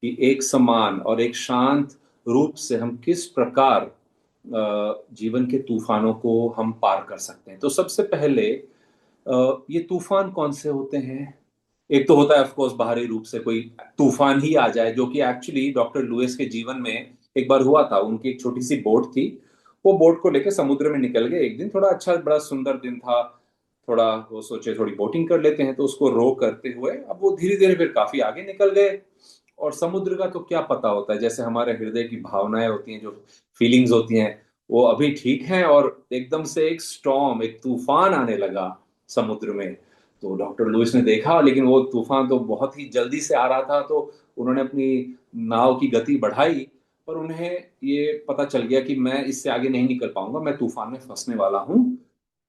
कि एक समान और एक शांत रूप से हम किस प्रकार जीवन के तूफानों को हम पार कर सकते हैं। तो सबसे पहले ये तूफान कौन से होते हैं? एक तो होता है ऑफ कोर्स बाहरी रूप से कोई तूफान ही आ जाए, जो कि एक्चुअली डॉक्टर लुईस के जीवन में एक बार हुआ था। उनकी एक छोटी सी बोट थी, वो बोट को लेकर समुद्र में निकल गए एक दिन। थोड़ा अच्छा बड़ा सुंदर दिन था, थोड़ा वो सोचे थोड़ी बोटिंग कर लेते हैं, तो उसको रो करते हुए अब वो धीरे धीरे फिर काफी आगे निकल गए। और समुद्र का तो क्या पता होता है, जैसे हमारे हृदय की भावनाएं होती हैं, जो फीलिंग्स होती हैं, वो अभी ठीक हैं और एकदम से एक स्टॉर्म, एक तूफान आने लगा समुद्र में। तो डॉक्टर लुईस ने देखा, लेकिन वो तूफान तो बहुत ही जल्दी से आ रहा था, तो उन्होंने अपनी नाव की गति बढ़ाई। पर उन्हें ये पता चल गया कि मैं इससे आगे नहीं निकल पाऊंगा, मैं तूफान में फंसने वाला हूं।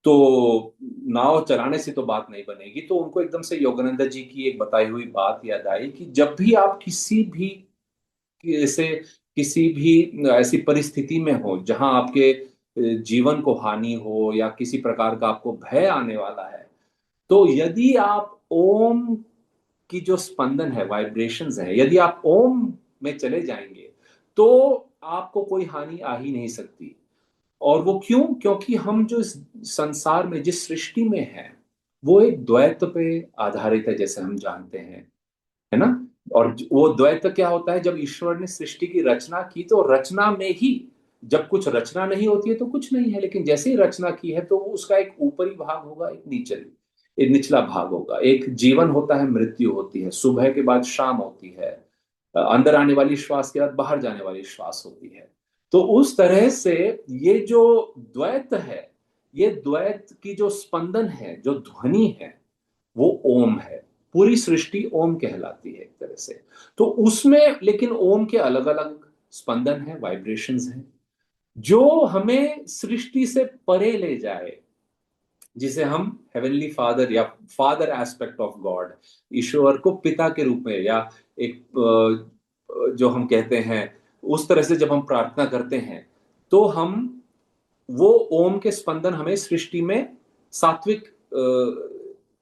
तो नाव चलाने से तो बात नहीं बनेगी। तो उनको एकदम से योगानंद जी की एक बताई हुई बात याद आई कि जब भी आप किसी भी ऐसे किसी भी ऐसी परिस्थिति में हो जहां आपके जीवन को हानि हो या किसी प्रकार का आपको भय आने वाला है, तो यदि आप ओम की जो स्पंदन है, वाइब्रेशंस है, यदि आप ओम में चले जाएंगे तो आपको कोई हानि आ ही नहीं सकती। और वो क्यों? क्योंकि हम जो इस संसार में, जिस सृष्टि में है, वो एक द्वैत पे आधारित है, जैसे हम जानते हैं, है ना। और वो द्वैत क्या होता है? जब ईश्वर ने सृष्टि की रचना की तो रचना में ही, जब कुछ रचना नहीं होती है तो कुछ नहीं है, लेकिन जैसे ही रचना की है तो उसका एक ऊपरी भाग होगा, एक निचला भाग होगा। एक जीवन होता है, मृत्यु होती है, सुबह के बाद शाम होती है, अंदर आने वाली श्वास के बाद बाहर जाने वाली श्वास होती है। तो उस तरह से ये जो द्वैत है, ये द्वैत की जो स्पंदन है, जो ध्वनि है, वो ओम है। पूरी सृष्टि ओम कहलाती है एक तरह से। तो उसमें लेकिन ओम के अलग अलग स्पंदन है, वाइब्रेशंस हैं, जो हमें सृष्टि से परे ले जाए, जिसे हम हेवनली फादर या फादर एस्पेक्ट ऑफ गॉड, ईश्वर को पिता के रूप में, या एक जो हम कहते हैं, उस तरह से जब हम प्रार्थना करते हैं तो हम वो ओम के स्पंदन हमें सृष्टि में सात्विक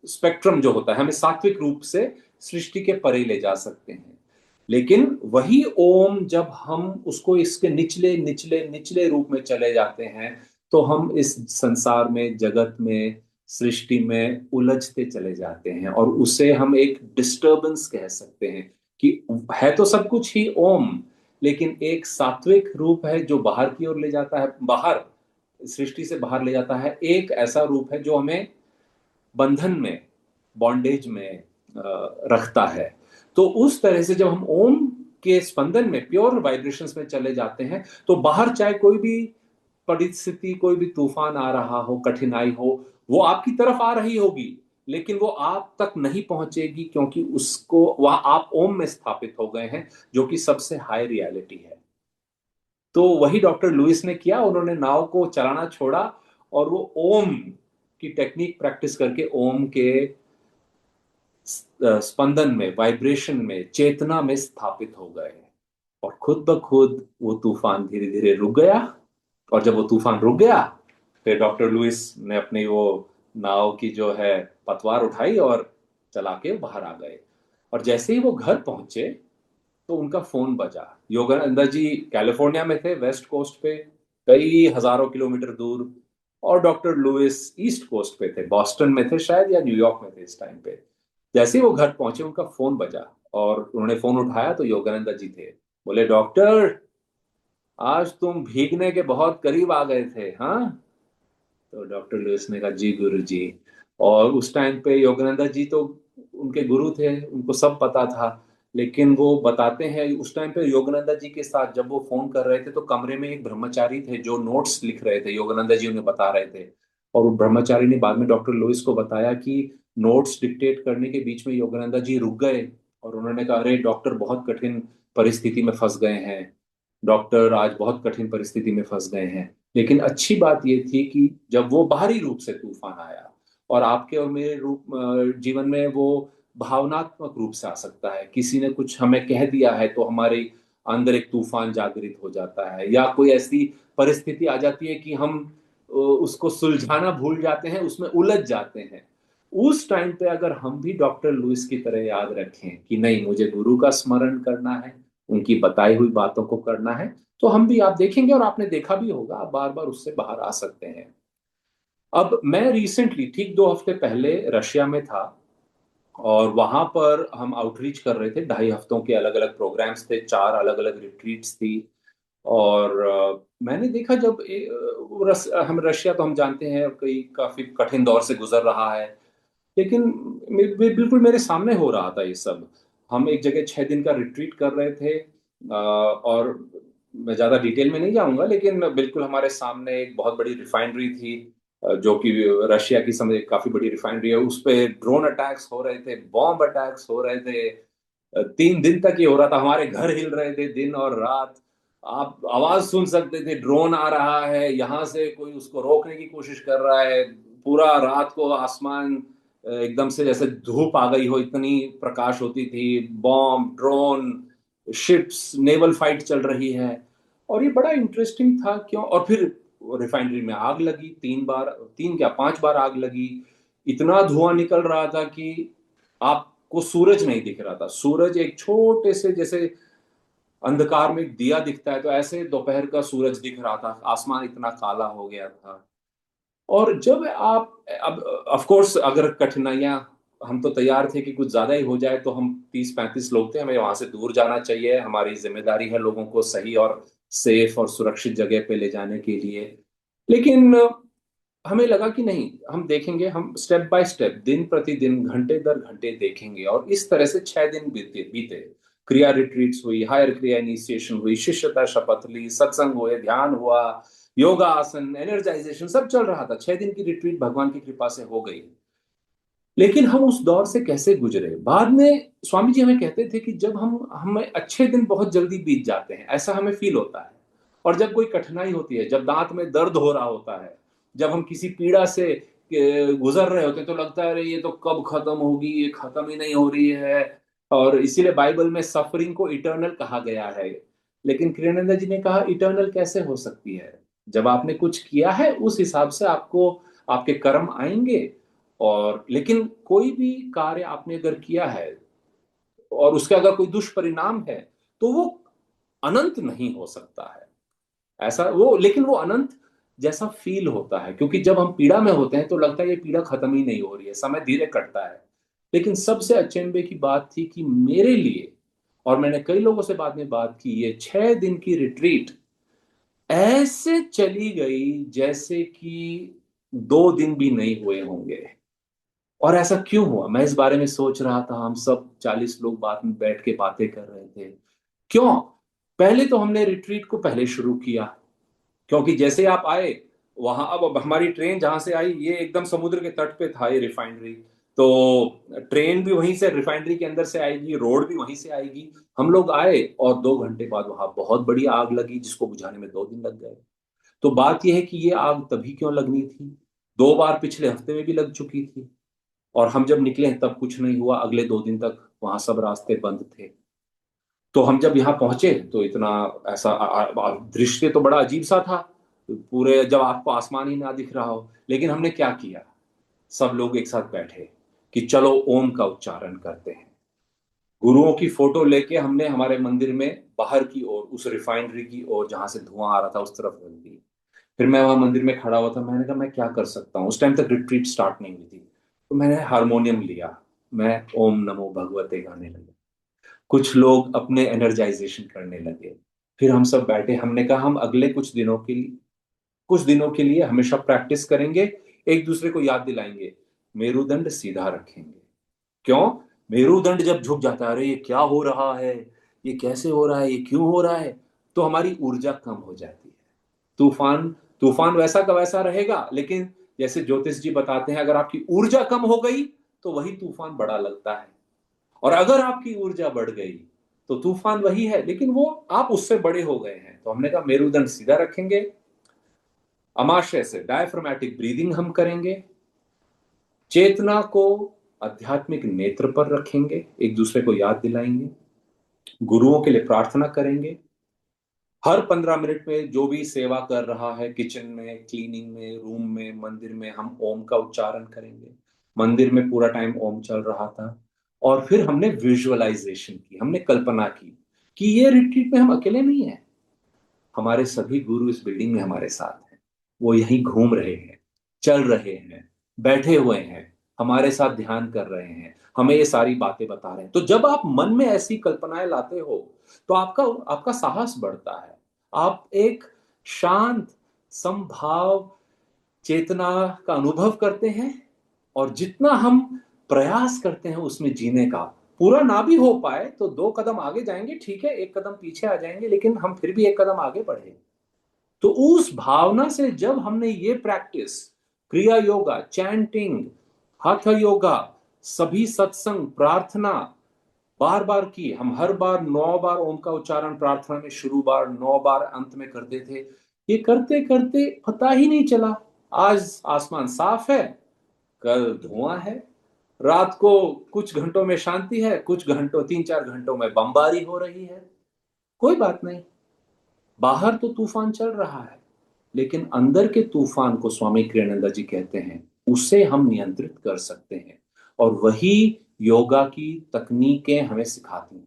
स्पेक्ट्रम जो होता है, हमें सात्विक रूप से सृष्टि के परे ले जा सकते हैं। लेकिन वही ओम जब हम उसको इसके निचले निचले निचले रूप में चले जाते हैं, तो हम इस संसार में, जगत में, सृष्टि में उलझते चले जाते हैं, और उसे हम एक डिस्टरबेंस कह सकते हैं। कि है तो सब कुछ ही ओम, लेकिन एक सात्विक रूप है जो बाहर की ओर ले जाता है, बाहर, सृष्टि से बाहर ले जाता है। एक ऐसा रूप है जो हमें बंधन में, बॉन्डेज में रखता है। तो उस तरह से जब हम ओम के स्पंदन में, प्योर वाइब्रेशंस में चले जाते हैं, तो बाहर चाहे कोई भी परिस्थिति, कोई भी तूफान आ रहा हो, कठिनाई हो, वो आपकी तरफ आ रही होगी, लेकिन वो आप तक नहीं पहुंचेगी, क्योंकि उसको वह आप ओम में स्थापित हो गए हैं, जो कि सबसे हाई रियलिटी है। तो वही डॉक्टर लुइस ने किया, उन्होंने नाव को चलाना छोड़ा और वो ओम की टेक्निक प्रैक्टिस करके ओम के स्पंदन में, वाइब्रेशन में, चेतना में स्थापित हो गए। और खुद ब खुद वो तूफान धीरे धीरे रुक गया। और जब वो तूफान रुक गया, फिर डॉक्टर लुइस ने अपनी वो नाव की जो है पतवार उठाई और चला के बाहर आ गए। और जैसे ही वो घर पहुंचे तो उनका फोन बजा। योगानंदा जी कैलिफोर्निया में थे, वेस्ट कोस्ट पे, कई हजारों किलोमीटर दूर। और डॉक्टर लुइस ईस्ट कोस्ट पे थे, बॉस्टन में थे शायद, या न्यूयॉर्क में थे इस टाइम पे। जैसे ही वो घर पहुंचे, उनका फोन बजा और उन्होंने फोन उठाया तो योगानंदा जी थे। बोले, डॉक्टर, आज तुम भीगने के बहुत करीब आ गए थे, हाँ? तो डॉक्टर लुइस ने कहा, जी गुरु जी। और उस टाइम पे योगानंदा जी तो उनके गुरु थे, उनको सब पता था। लेकिन वो बताते हैं, उस टाइम पे योगानंदा जी के साथ जब वो फोन कर रहे थे तो कमरे में एक ब्रह्मचारी थे जो नोट्स लिख रहे थे, योगानंदा जी उन्हें बता रहे थे। और वो ब्रह्मचारी ने बाद में डॉक्टर लुइस को बताया कि नोट्स डिक्टेट करने के बीच में योगानंदा जी रुक गए और उन्होंने कहा, अरे डॉक्टर, बहुत कठिन परिस्थिति में फंस गए हैं, डॉक्टर आज बहुत कठिन परिस्थिति में फंस गए हैं। लेकिन अच्छी बात यह थी कि जब वो बाहरी रूप से तूफान आया, और आपके और मेरे जीवन में वो भावनात्मक रूप से आ सकता है। किसी ने कुछ हमें कह दिया है तो हमारे अंदर एक तूफान जागृत हो जाता है, या कोई ऐसी परिस्थिति आ जाती है कि हम उसको सुलझाना भूल जाते हैं, उसमें उलझ जाते हैं। उस टाइम पे अगर हम भी डॉक्टर लुइस की तरह याद रखें कि नहीं, मुझे गुरु का स्मरण करना है, उनकी बताई हुई बातों को करना है, तो हम भी, आप देखेंगे और आपने देखा भी होगा, आप बार बार उससे बाहर आ सकते हैं। अब मैं रिसेंटली ठीक 2 हफ्ते पहले रशिया में था, और वहां पर हम आउटरीच कर रहे थे। 2.5 हफ्तों के अलग अलग प्रोग्राम्स थे, 4 अलग अलग रिट्रीट्स थी। और मैंने देखा जब हम रशिया तो हम जानते हैं कई काफी कठिन दौर से गुजर रहा है, लेकिन बिल्कुल मेरे सामने हो रहा था ये सब। हम एक जगह 6 दिन का रिट्रीट कर रहे थे, और मैं ज्यादा डिटेल में नहीं जाऊंगा, लेकिन बिल्कुल हमारे सामने एक बहुत बड़ी रिफाइनरी थी, जो कि रशिया की समझ काफी बड़ी रिफाइनरी है। उस पे ड्रोन अटैक्स हो रहे थे, बॉम्ब अटैक्स हो रहे थे। 3 दिन तक ये हो रहा था, हमारे घर हिल रहे थे दिन और रात। आप आवाज सुन सकते थे, ड्रोन आ रहा है यहाँ से, कोई उसको रोकने की कोशिश कर रहा है। पूरा रात को आसमान एकदम से जैसे धूप आ गई हो, इतनी प्रकाश होती थी। Bomb, drone, ships, naval fight चल रही है। और ये बड़ा इंटरेस्टिंग था, क्यों? और फिर रिफाइनरी में आग लगी 3 बार, 3 क्या 5 बार आग लगी। इतना धुआं निकल रहा था कि आपको सूरज नहीं दिख रहा था। सूरज एक छोटे से, जैसे अंधकार में एक दिया दिखता है, तो ऐसे दोपहर का सूरज दिख रहा था। आसमान इतना काला हो गया था। और जब आप, अब ऑफ कोर्स अगर कठिनाइयां, हम तो तैयार थे कि कुछ ज्यादा ही हो जाए, तो हम 30-35 लोग थे, हमें वहां से दूर जाना चाहिए, हमारी जिम्मेदारी है लोगों को सही और सेफ और सुरक्षित जगह पे ले जाने के लिए। लेकिन हमें लगा कि नहीं, हम देखेंगे, हम स्टेप बाय स्टेप, दिन प्रतिदिन, घंटे दर घंटे देखेंगे। और इस तरह से 6 दिन बीते बीते। क्रिया रिट्रीट्स हुई, हायर क्रिया इनिशिएशन हुई, शिष्यता शपथ ली, सत्संग हुए, ध्यान हुआ, योगा आसन, एनर्जाइजेशन, सब चल रहा था। 6 दिन की रिट्रीट भगवान की कृपा से हो गई। लेकिन हम उस दौर से कैसे गुजरे, बाद में स्वामी जी हमें कहते थे कि जब हमें अच्छे दिन बहुत जल्दी बीत जाते हैं, ऐसा हमें फील होता है। और जब कोई कठिनाई होती है, जब दांत में दर्द हो रहा होता है, जब हम किसी पीड़ा से गुजर रहे होते हैं, तो लगता है अरे ये तो कब खत्म होगी, ये खत्म ही नहीं हो रही है। और इसीलिए बाइबल में सफरिंग को इटर्नल कहा गया है। लेकिन कृष्णानंद जी ने कहा इटर्नल कैसे हो सकती है? जब आपने कुछ किया है, उस हिसाब से आपको आपके कर्म आएंगे। और लेकिन कोई भी कार्य आपने अगर किया है और उसका अगर कोई दुष्परिणाम है, तो वो अनंत नहीं हो सकता है। ऐसा वो, लेकिन वो अनंत जैसा फील होता है, क्योंकि जब हम पीड़ा में होते हैं तो लगता है ये पीड़ा खत्म ही नहीं हो रही है, समय धीरे कटता है। लेकिन सबसे अचंभे की बात थी कि मेरे लिए, और मैंने कई लोगों से बाद में बात की, ये 6 दिन की रिट्रीट ऐसे चली गई जैसे कि 2 दिन भी नहीं हुए होंगे। और ऐसा क्यों हुआ, मैं इस बारे में सोच रहा था। हम सब 40 लोग बात में बैठ के बातें कर रहे थे। क्यों? पहले तो हमने रिट्रीट को पहले शुरू किया, क्योंकि जैसे आप आए वहां, अब हमारी ट्रेन जहां से आई, ये एकदम समुद्र के तट पे था ये रिफाइनरी। तो ट्रेन भी वहीं से रिफाइनरी के अंदर से आएगी, रोड भी वहीं से आएगी। हम लोग आए और 2 घंटे बाद वहां बहुत बड़ी आग लगी, जिसको बुझाने में 2 दिन लग गए। तो बात यह है कि ये आग तभी क्यों लगनी थी? 2 बार पिछले हफ्ते में भी लग चुकी थी। और हम जब निकले तब कुछ नहीं हुआ, अगले 2 दिन तक वहां सब रास्ते बंद थे। तो हम जब यहाँ पहुंचे तो इतना ऐसा दृश्य तो बड़ा अजीब सा था, पूरे जब आपको आसमान ही ना दिख रहा हो। लेकिन हमने क्या किया, सब लोग एक साथ बैठे कि चलो ओम का उच्चारण करते हैं। गुरुओं की फोटो लेके हमने हमारे मंदिर में बाहर की ओर, उस रिफाइनरी की ओर जहां से धुआं आ रहा था, उस तरफ रख दी। फिर मैं वहां मंदिर में खड़ा हुआ था, मैंने कहा मैं क्या कर सकता हूँ, उस टाइम तक रिट्रीट स्टार्ट नहीं हुई थी। तो मैंने हारमोनियम लिया, मैं ओम नमो भगवते गाने लगा। कुछ लोग अपने एनर्जाइजेशन करने लगे। फिर हम सब बैठे, हमने कहा हम अगले कुछ दिनों के लिए हमेशा प्रैक्टिस करेंगे, एक दूसरे को याद दिलाएंगे, मेरुदंड सीधा रखेंगे। क्यों? मेरुदंड जब झुक जाता है, अरे ये क्या हो रहा है, ये कैसे हो रहा है, ये क्यों हो रहा है, तो हमारी ऊर्जा कम हो जाती है। तूफान तूफान वैसा का वैसा रहेगा, लेकिन जैसे ज्योतिष जी बताते हैं, अगर आपकी ऊर्जा कम हो गई तो वही तूफान बड़ा लगता है। और अगर आपकी ऊर्जा बढ़ गई तो तूफान वही है, लेकिन वो आप उससे बड़े हो गए हैं। तो हमने कहा मेरुदंड सीधा रखेंगे, अमाशय से डायफ्रामेटिक ब्रीदिंग हम करेंगे, चेतना को आध्यात्मिक नेत्र पर रखेंगे, एक दूसरे को याद दिलाएंगे, गुरुओं के लिए प्रार्थना करेंगे। हर 15 मिनट में जो भी सेवा कर रहा है, किचन में, क्लीनिंग में, रूम में, मंदिर में, हम ओम का उच्चारण करेंगे। मंदिर में पूरा टाइम ओम चल रहा था। और फिर हमने विजुअलाइजेशन की, हमने कल्पना की कि ये रिट्रीट में हम अकेले नहीं हैं, हमारे सभी गुरु इस बिल्डिंग में हमारे साथ हैं। वो यहीं घूम रहे हैं, चल रहे हैं, बैठे हुए हैं, हमारे साथ ध्यान कर रहे हैं, हमें ये सारी बातें बता रहे हैं। तो जब आप मन में ऐसी कल्पनाएं लाते हो तो आपका आपका साहस बढ़ता है। आप एक शांत समभाव चेतना का अनुभव करते हैं। और जितना हम प्रयास करते हैं उसमें जीने का, पूरा ना भी हो पाए तो 2 कदम आगे जाएंगे, ठीक है, 1 कदम पीछे आ जाएंगे, लेकिन हम फिर भी 1 कदम आगे बढ़े। तो उस भावना से जब हमने ये प्रैक्टिस, क्रिया योगा, चैंटिंग, हठ योगा, सभी सत्संग, प्रार्थना बार बार की, हम हर बार 9 बार ओम का उच्चारण प्रार्थना में शुरू बार, 9 बार अंत में करते थे। ये करते करते पता ही नहीं चला, आज आसमान साफ है, कल धुआं है, रात को कुछ घंटों में शांति है, कुछ घंटों 3-4 घंटों में बमबारी हो रही है। कोई बात नहीं, बाहर तो तूफान चल रहा है, लेकिन अंदर के तूफान को स्वामी क्रियानंदा जी कहते हैं उसे हम नियंत्रित कर सकते हैं। और वही योगा की तकनीकें हमें सिखाती हैं।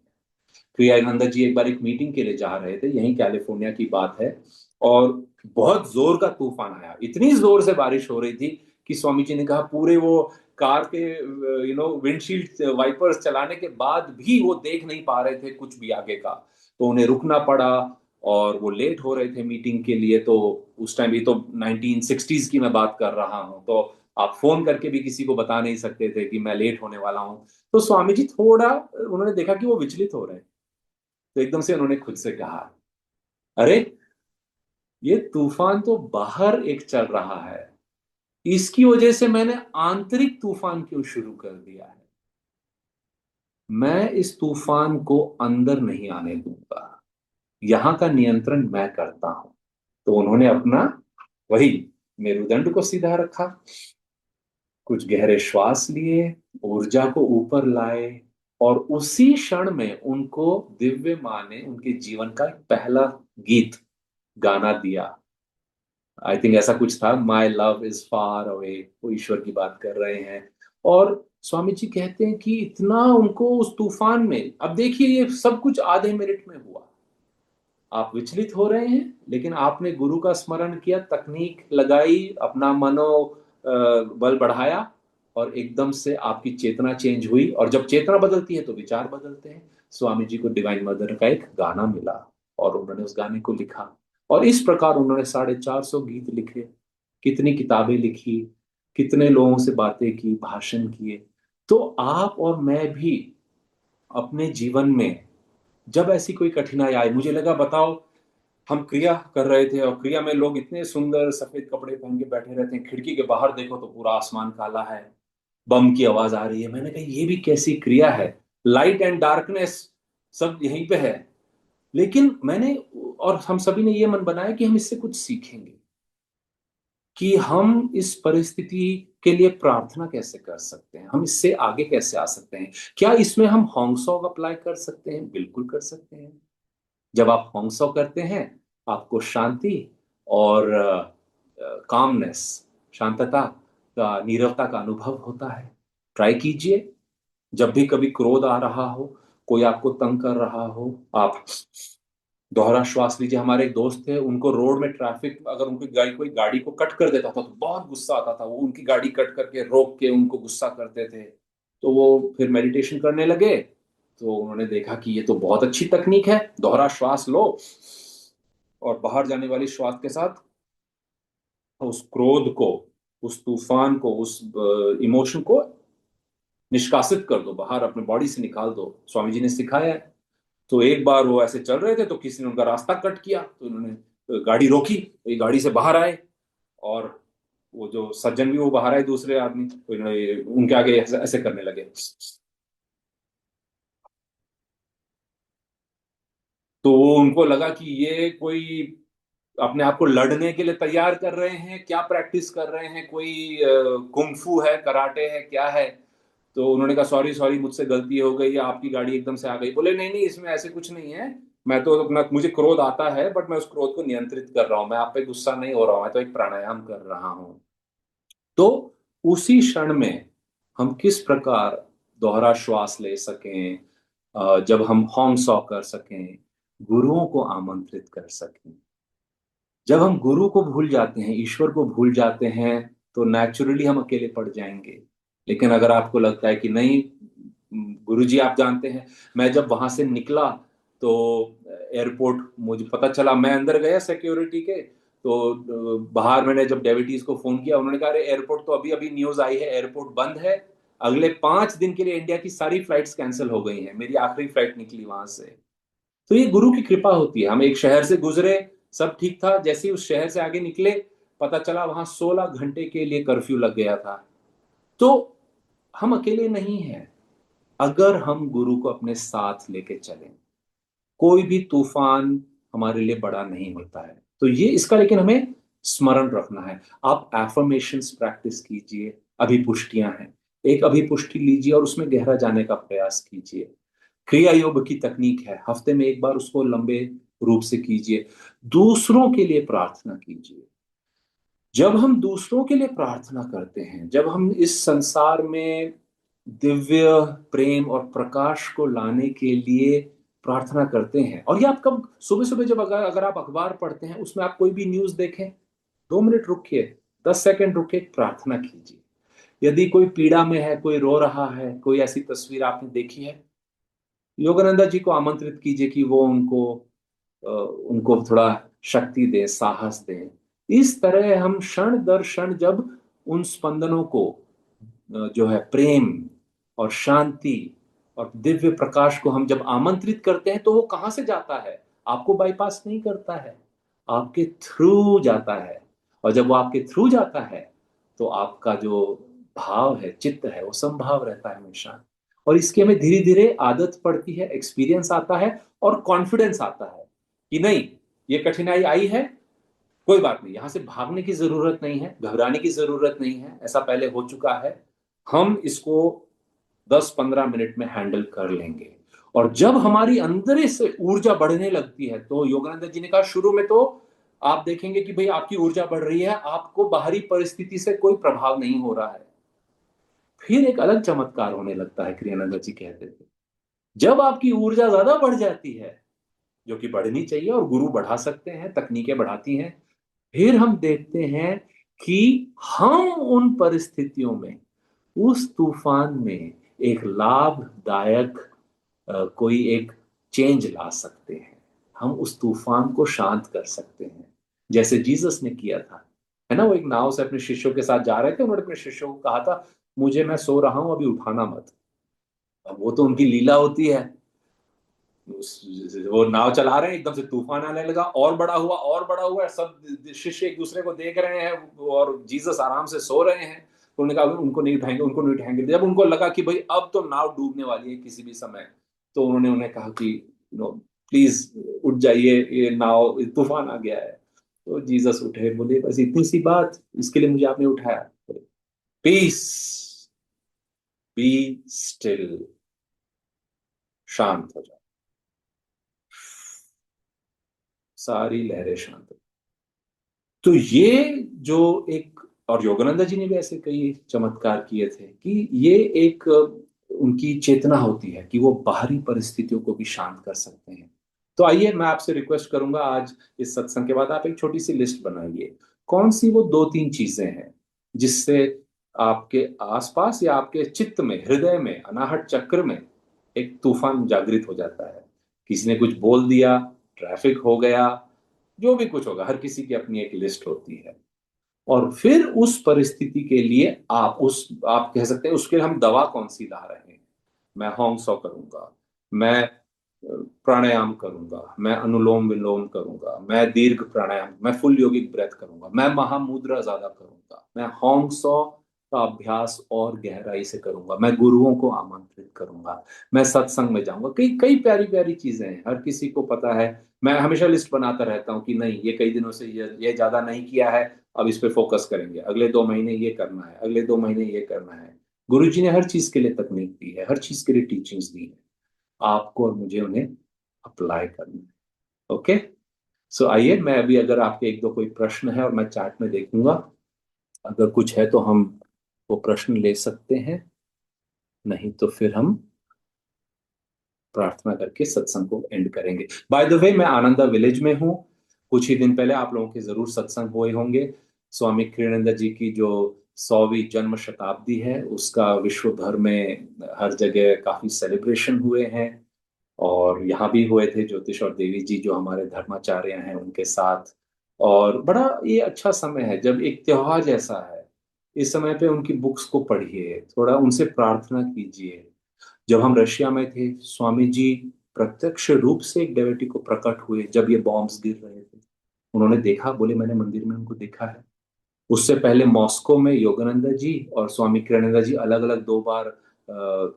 क्रियानंदा जी एक बार एक मीटिंग के लिए जा रहे थे, यहीं कैलिफोर्निया की बात है, और बहुत जोर का तूफान आया, इतनी जोर से बारिश हो रही थी कि स्वामी जी ने कहा पूरे वो कार के विंडशील्ड वाइपर्स चलाने के बाद भी वो देख नहीं पा रहे थे कुछ भी आगे का, तो उन्हें रुकना पड़ा। और वो लेट हो रहे थे मीटिंग के लिए। तो उस टाइम, ये तो 1960s की मैं बात कर रहा हूँ, तो आप फोन करके भी किसी को बता नहीं सकते थे कि मैं लेट होने वाला हूँ। तो स्वामी जी थोड़ा, उन्होंने देखा कि वो विचलित हो रहे हैं, तो एकदम से उन्होंने खुद से कहा, अरे ये तूफान तो बाहर एक चल रहा है, इसकी वजह से मैंने आंतरिक तूफान क्यों शुरू कर दिया है। मैं इस तूफान को अंदर नहीं आने दूंगा, यहां का नियंत्रण मैं करता हूं। तो उन्होंने अपना वही मेरुदंड को सीधा रखा, कुछ गहरे श्वास लिए, ऊर्जा को ऊपर लाए, और उसी क्षण में उनको दिव्य मां ने उनके जीवन का पहला गीत गाना दिया। आई थिंक ऐसा कुछ था, my love is far away, वो ईश्वर की बात कर रहे हैं। और स्वामी जी कहते हैं कि इतना उनको उस तूफान में, अब देखिए ये सब कुछ आधे मिनट में हुआ। आप विचलित हो रहे हैं, लेकिन आपने गुरु का स्मरण किया, तकनीक लगाई, अपना मनो बल बढ़ाया, और एकदम से आपकी चेतना चेंज हुई। और जब चेतना बदलती है तो विचार बदलते हैं। स्वामी जी को डिवाइन मदर का एक गाना मिला, और उन्होंने उस गाने को लिखा, और इस प्रकार उन्होंने 450 गीत लिखे, कितनी किताबें लिखी, कितने लोगों से बातें की, भाषण किए। तो आप और मैं भी अपने जीवन में जब ऐसी कोई कठिनाई आई, मुझे लगा बताओ, हम क्रिया कर रहे थे और क्रिया में लोग इतने सुंदर सफेद कपड़े पहन के बैठे रहते हैं, खिड़की के बाहर देखो तो पूरा आसमान काला है, बम की आवाज आ रही है। मैंने कहा ये भी कैसी क्रिया है, लाइट एंड डार्कनेस सब यहीं पे है। लेकिन मैंने और हम सभी ने ये मन बनाया कि हम इससे कुछ सीखेंगे, कि हम इस परिस्थिति के लिए प्रार्थना कैसे कर सकते हैं, हम इससे आगे कैसे आ सकते हैं। क्या इसमें हम होंगसॉग अप्लाई कर सकते हैं? बिल्कुल कर सकते हैं। जब आप होंगसॉग करते हैं, आपको शांति और कामनेस, शांतता का, नीरवता का अनुभव होता है। ट्राई कीजिए। जब भी कभी क्रोध आ रहा हो, कोई आपको तंग कर रहा हो, आप दोहरा श्वास लीजिए। हमारे एक दोस्त थे, उनको रोड में ट्रैफिक, अगर उनकी गाड़ी, कोई गाड़ी को कट कर देता था तो बहुत गुस्सा आता था, वो उनकी गाड़ी कट करके रोक के उनको गुस्सा करते थे। तो वो फिर मेडिटेशन करने लगे, तो उन्होंने देखा कि ये तो बहुत अच्छी तकनीक है, दोहरा श्वास लो और बाहर जाने वाली श्वास के साथ उस क्रोध को, उस तूफान को, उस इमोशन को निष्कासित कर दो, बाहर अपने बॉडी से निकाल दो। स्वामी जी ने सिखाया है। तो एक बार वो ऐसे चल रहे थे तो किसी ने उनका रास्ता कट किया, तो उन्होंने गाड़ी रोकी, तो ये गाड़ी से बाहर आए, और वो जो सज्जन भी वो बाहर आए, दूसरे आदमी, तो इन्होंने उनके आगे ऐसे ऐसे करने लगे। तो वो उनको लगा कि ये कोई अपने आप को लड़ने के लिए तैयार कर रहे हैं, क्या प्रैक्टिस कर रहे हैं, कोई कुंफू है, कराटे है, क्या है। तो उन्होंने कहा सॉरी सॉरी, मुझसे गलती हो गई, आपकी गाड़ी एकदम से आ गई। बोले नहीं नहीं, इसमें ऐसे कुछ नहीं है, मैं तो अपना, मुझे क्रोध आता है बट मैं उस क्रोध को नियंत्रित कर रहा हूँ, मैं आप पे गुस्सा नहीं हो रहा हूँ, मैं तो एक प्राणायाम कर रहा हूँ। तो उसी क्षण में हम किस प्रकार दोहरा श्वास ले सकें, जब हम होंग सॉ कर सकें, गुरुओं को आमंत्रित कर सकें। जब हम गुरु को भूल जाते हैं, ईश्वर को भूल जाते हैं, तो नेचुरली हम अकेले पड़ जाएंगे। लेकिन अगर आपको लगता है कि नहीं, गुरुजी आप जानते हैं, मैं जब वहां से निकला तो एयरपोर्ट, मुझे पता चला, मैं अंदर गया सिक्योरिटी के, तो बाहर मैंने जब डेविटीज को फोन किया, उन्होंने कहा अरे एयरपोर्ट तो अभी अभी न्यूज आई है, एयरपोर्ट बंद है, अगले 5 दिन के लिए इंडिया की सारी फ्लाइट्स कैंसिल हो गई हैं। मेरी आखिरी फ्लाइट निकली वहां से। तो ये गुरु की कृपा होती है। हम एक शहर से गुजरे, सब ठीक था, जैसे ही उस शहर से आगे निकले, पता चला वहां 16 घंटे के लिए कर्फ्यू लग गया था। तो हम अकेले नहीं हैं, अगर हम गुरु को अपने साथ लेके चलें। कोई भी तूफान हमारे लिए बड़ा नहीं होता है। तो ये इसका लेकिन हमें स्मरण रखना है। आप एफर्मेशंस प्रैक्टिस कीजिए, अभिपुष्टियां हैं, एक अभिपुष्टि लीजिए और उसमें गहरा जाने का प्रयास कीजिए। क्रिया योग की तकनीक है, हफ्ते में एक बार उसको लंबे रूप से कीजिए। दूसरों के लिए प्रार्थना कीजिए। जब हम दूसरों के लिए प्रार्थना करते हैं, जब हम इस संसार में दिव्य प्रेम और प्रकाश को लाने के लिए प्रार्थना करते हैं, और ये आप कब, सुबह सुबह जब अगर आप अखबार पढ़ते हैं, उसमें आप कोई भी न्यूज देखें, 2 मिनट रुकिए, 10 सेकंड रुकिए, प्रार्थना कीजिए। यदि कोई पीड़ा में है, कोई रो रहा है, कोई ऐसी तस्वीर आपने देखी है, योगानंदा जी को आमंत्रित कीजिए कि वो उनको थोड़ा शक्ति दें, साहस दें। इस तरह हम क्षण दर क्षण जब उन स्पंदनों को, जो है प्रेम और शांति और दिव्य प्रकाश को हम जब आमंत्रित करते हैं, तो वो कहां से जाता है? आपको बाईपास नहीं करता है, आपके थ्रू जाता है। और जब वो आपके थ्रू जाता है, तो आपका जो भाव है, चित्त है, वो संभाव रहता है हमेशा। और इसकी हमें धीरे धीरे आदत पड़ती है, एक्सपीरियंस आता है और कॉन्फिडेंस आता है कि नहीं, ये कठिनाई आई है, कोई बात नहीं, यहां से भागने की जरूरत नहीं है, घबराने की जरूरत नहीं है, ऐसा पहले हो चुका है, हम इसको 10-15 मिनट में हैंडल कर लेंगे। और जब हमारी अंदर से ऊर्जा बढ़ने लगती है, तो योगानंद जी ने कहा शुरू में तो आप देखेंगे कि भाई आपकी ऊर्जा बढ़ रही है, आपको बाहरी परिस्थिति से कोई प्रभाव नहीं हो रहा है। फिर एक अलग चमत्कार होने लगता है, क्रियानंद जी कहते थे, जब आपकी ऊर्जा ज्यादा बढ़ जाती है, जो कि बढ़नी चाहिए और गुरु बढ़ा सकते हैं, तकनीकें बढ़ाती हैं, फिर हम देखते हैं कि हम उन परिस्थितियों में, उस तूफान में एक लाभदायक कोई एक चेंज ला सकते हैं। हम उस तूफान को शांत कर सकते हैं, जैसे जीसस ने किया था। है ना, वो एक नाव से अपने शिष्यों के साथ जा रहे थे, उन्होंने अपने शिष्यों को कहा था मुझे, मैं सो रहा हूं, अभी उठाना मत। अब वो तो उनकी लीला होती है, वो नाव चला रहे हैं, एकदम से तूफान आने लगा, और बड़ा हुआ और बड़ा हुआ, सब शिष्य एक दूसरे को देख रहे हैं, और जीसस आराम से सो रहे हैं। तो उन्होंने कहा उनको नहीं उठाएंगे, उनको नहीं उठाएंगे। जब उनको लगा कि भाई अब तो नाव डूबने वाली है किसी भी समय, तो उन्होंने उन्हें कहा कि नो, प्लीज उठ जाइए, ये नाव, तूफान आ गया है। तो जीसस उठे, बोले बस इतनी सी बात, इसके लिए मुझे आपने उठाया? पीस, बी स्टिल, शांत हो जाओ, सारी लहरें शांत। तो ये जो एक, और योगानंद जी ने भी ऐसे कई चमत्कार किए थे, कि ये एक उनकी चेतना होती है कि वो बाहरी परिस्थितियों को भी शांत कर सकते हैं। तो आइए, मैं आपसे रिक्वेस्ट करूंगा, आज इस सत्संग के बाद आप एक छोटी सी लिस्ट बनाइए, कौन सी वो 2-3 चीजें हैं जिससे आपके आसपास या आपके चित्त में, हृदय में, अनाहट चक्र में एक तूफान जागृत हो जाता है। किसी ने कुछ बोल दिया, ट्रैफिक हो गया, जो भी कुछ होगा, हर किसी की अपनी एक लिस्ट होती है। और फिर उस परिस्थिति के लिए आप कह सकते हैं उसके लिए हम दवा कौन सी ला रहे हैं। मैं होंग सॉ करूंगा, मैं प्राणायाम करूंगा, मैं अनुलोम विलोम करूंगा, मैं दीर्घ प्राणायाम, मैं फुल योगिक ब्रेथ करूंगा, मैं महामुद्रा ज्यादा करूंगा, मैं होंग सॉ का अभ्यास और गहराई से करूंगा, मैं गुरुओं को आमंत्रित करूंगा, मैं सत्संग में जाऊंगा। कई कई प्यारी प्यारी चीजें हैं, हर किसी को पता है। मैं हमेशा लिस्ट बनाता रहता हूँ कि नहीं, ये कई दिनों से ये ज्यादा नहीं किया है, अब इस पे फोकस करेंगे, अगले 2 महीने ये करना है, अगले 2 महीने ये करना है। गुरु जी ने हर चीज के लिए तकनीक दी है, हर चीज के लिए टीचिंग्स दी है, आपको और मुझे उन्हें अप्लाई करना है। ओके, सो आइए, मैं अभी, अगर आपके एक दो कोई प्रश्न है, और मैं चैट में देखूंगा, अगर कुछ है तो हम वो प्रश्न ले सकते हैं। नहीं तो फिर हम प्रार्थना करके सत्संग को एंड करेंगे। बाय द वे, मैं आनंदा विलेज में हूँ। कुछ ही दिन पहले आप लोगों के जरूर सत्संग हुए होंगे। स्वामी कृष्णानंद जी की जो 100वीं जन्म शताब्दी है, उसका विश्व भर में हर जगह काफी सेलिब्रेशन हुए हैं। और यहाँ भी हुए थे ज्योतिष और देवी जी जो हमारे धर्माचार्य हैं उनके साथ। और बड़ा ये अच्छा समय है, जब एक त्योहार जैसा है। इस समय पे उनकी बुक्स को पढ़िए, थोड़ा उनसे प्रार्थना कीजिए। जब हम रशिया में थे, स्वामी जी प्रत्यक्ष रूप से एक डेविटी को प्रकट हुए जब ये बॉम्ब्स गिर रहे थे। उन्होंने देखा, बोले मैंने मंदिर में उनको देखा है। उससे पहले मॉस्को में योगानंदा जी और स्वामी कृष्णानंद जी अलग अलग 2 बार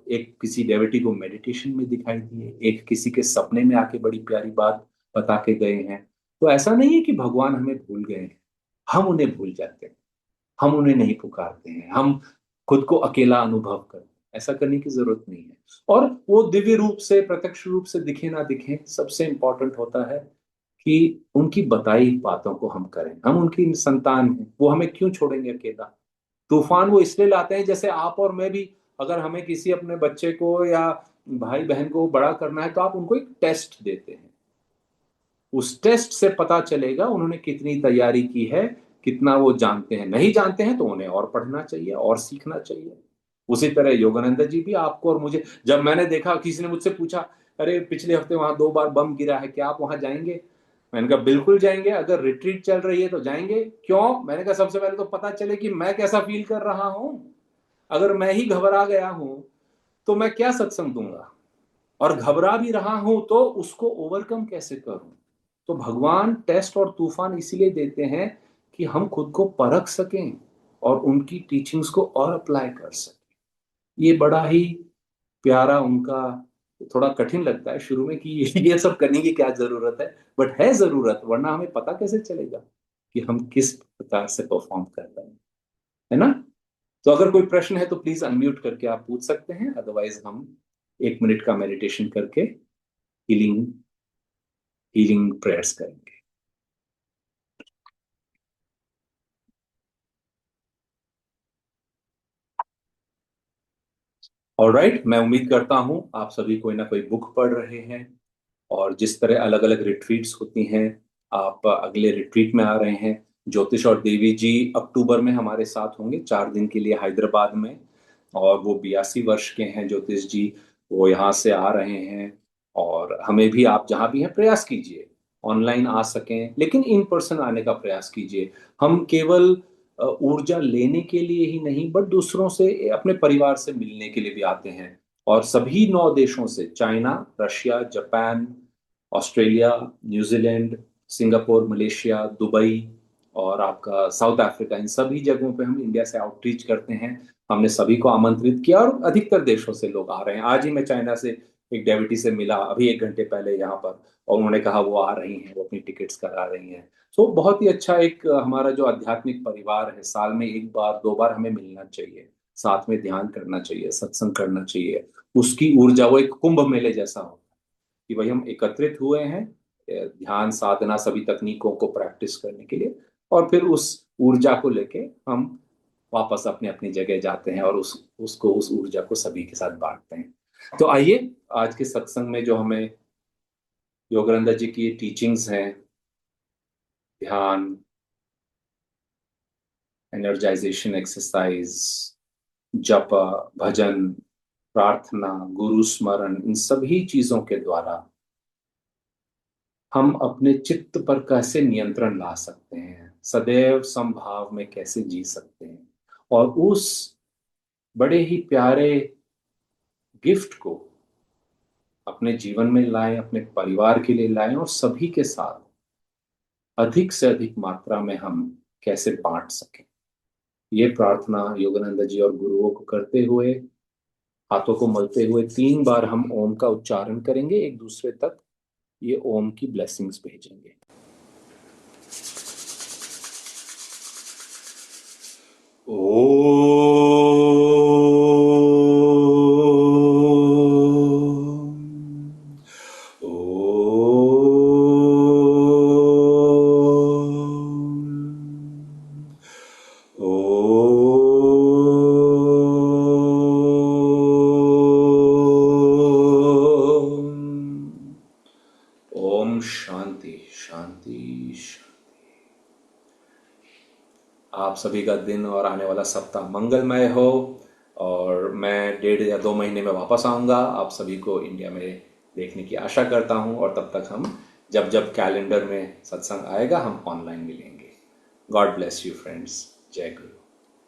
एक किसी डेविटी को मेडिटेशन में दिखाई दिए, एक किसी के सपने में आके बड़ी प्यारी बात बता के गए हैं। तो ऐसा नहीं है कि भगवान हमें भूल गए हैं, हम उन्हें भूल जाते हैं। हम उन्हें नहीं पुकारते हैं, हम खुद को अकेला अनुभव करते हैं। ऐसा करने की जरूरत नहीं है। और वो दिव्य रूप से, प्रत्यक्ष रूप से दिखे ना दिखे, सबसे इंपॉर्टेंट होता है कि उनकी बताई बातों को हम करें। हम उनकी संतान हैं, वो हमें क्यों छोड़ेंगे अकेला। तूफान वो इसलिए लाते हैं, जैसे आप और मैं भी, अगर हमें किसी अपने बच्चे को या भाई बहन को बड़ा करना है तो आप उनको एक टेस्ट देते हैं। उस टेस्ट से पता चलेगा उन्होंने कितनी तैयारी की है, कितना वो जानते हैं। नहीं जानते हैं तो उन्हें और पढ़ना चाहिए और सीखना चाहिए। उसी तरह योगानंद जी भी आपको और मुझे, जब मैंने देखा, किसी ने मुझसे पूछा, अरे पिछले हफ्ते वहां 2 बार बम गिरा है, क्या आप वहां जाएंगे? मैंने कहा बिल्कुल जाएंगे, अगर रिट्रीट चल रही है तो जाएंगे। क्यों? मैंने कहा सबसे पहले तो पता चले कि मैं कैसा फील कर रहा हूं। अगर मैं ही घबरा गया हूं तो मैं क्या सत्संग दूंगा? और घबरा भी रहा हूं तो उसको ओवरकम कैसे करूं? तो भगवान टेस्ट और तूफान इसीलिए देते हैं कि हम खुद को परख सकें और उनकी टीचिंग्स को और अप्लाई कर सकें। ये बड़ा ही प्यारा उनका। थोड़ा कठिन लगता है शुरू में कि ये सब करने की क्या जरूरत है, बट है जरूरत, वरना हमें पता कैसे चलेगा कि हम किस प्रकार से परफॉर्म कर रहे हैं, है ना? तो अगर कोई प्रश्न है तो प्लीज अनम्यूट करके आप पूछ सकते हैं, अदरवाइज हम 1 मिनट का मेडिटेशन करके हीलिंग हीलिंग प्रेयर्स करेंगे। ऑलराइट, मैं उम्मीद करता हूं आप सभी कोई ना कोई बुक पढ़ रहे हैं। और जिस तरह अलग अलग रिट्रीट्स होती हैं, आप अगले रिट्रीट में आ रहे हैं। ज्योतिष और देवी जी अक्टूबर में हमारे साथ होंगे 4 दिन के लिए हैदराबाद में। और वो 82 वर्ष के हैं ज्योतिष जी, वो यहाँ से आ रहे हैं। और हमें भी, आप जहाँ भी हैं प्रयास कीजिए ऑनलाइन आ सकें, लेकिन इन पर्सन आने का प्रयास कीजिए। हम केवल ऊर्जा लेने के लिए ही नहीं, बट दूसरों से, अपने परिवार से मिलने के लिए भी आते हैं। और सभी 9 देशों से, China, Russia, Japan, Australia, New Zealand, Singapore, Malaysia, Dubai और आपका साउथ अफ्रीका, इन सभी जगहों पे हम इंडिया से आउटरीच करते हैं। हमने सभी को आमंत्रित किया और अधिकतर देशों से लोग आ रहे हैं। आज ही मैं चाइना से एक डेविटी से मिला, अभी 1 घंटे पहले यहाँ पर, और उन्होंने कहा वो आ रही हैं, वो अपनी टिकट्स करा रही हैं। तो बहुत ही अच्छा एक हमारा जो आध्यात्मिक परिवार है, साल में 1 बार 2 बार हमें मिलना चाहिए, साथ में ध्यान करना चाहिए, सत्संग करना चाहिए। उसकी ऊर्जा वो एक कुंभ मेले जैसा हो कि भाई हम एकत्रित हुए हैं ध्यान साधना सभी तकनीकों को प्रैक्टिस करने के लिए, और फिर उस ऊर्जा को लेके हम वापस अपने अपनी जगह जाते हैं और उस ऊर्जा को सभी के साथ बांटते हैं। तो आइए, आज के सत्संग में जो हमें योगानंद जी की टीचिंग्स हैं, ध्यान, एनर्जाइजेशन एक्सरसाइज, जप, भजन, प्रार्थना, गुरु स्मरण, इन सभी चीजों के द्वारा हम अपने चित्त पर कैसे नियंत्रण ला सकते हैं, सदैव समभाव में कैसे जी सकते हैं, और उस बड़े ही प्यारे गिफ्ट को अपने जीवन में लाएं, अपने परिवार के लिए लाएं, और सभी के साथ अधिक से अधिक मात्रा में हम कैसे बांट सकें। ये प्रार्थना योगानंद जी और गुरुओं को करते हुए, हाथों को मलते हुए 3 बार हम ओम का उच्चारण करेंगे, एक दूसरे तक ये ओम की ब्लेसिंग्स भेजेंगे। शांति शांति शांति। आप सभी का दिन और आने वाला सप्ताह मंगलमय हो। और मैं 1.5 या 2 महीने में वापस आऊँगा, आप सभी को इंडिया में देखने की आशा करता हूँ। और तब तक हम जब जब कैलेंडर में सत्संग आएगा हम ऑनलाइन मिलेंगे। God bless you friends. जय गुरु।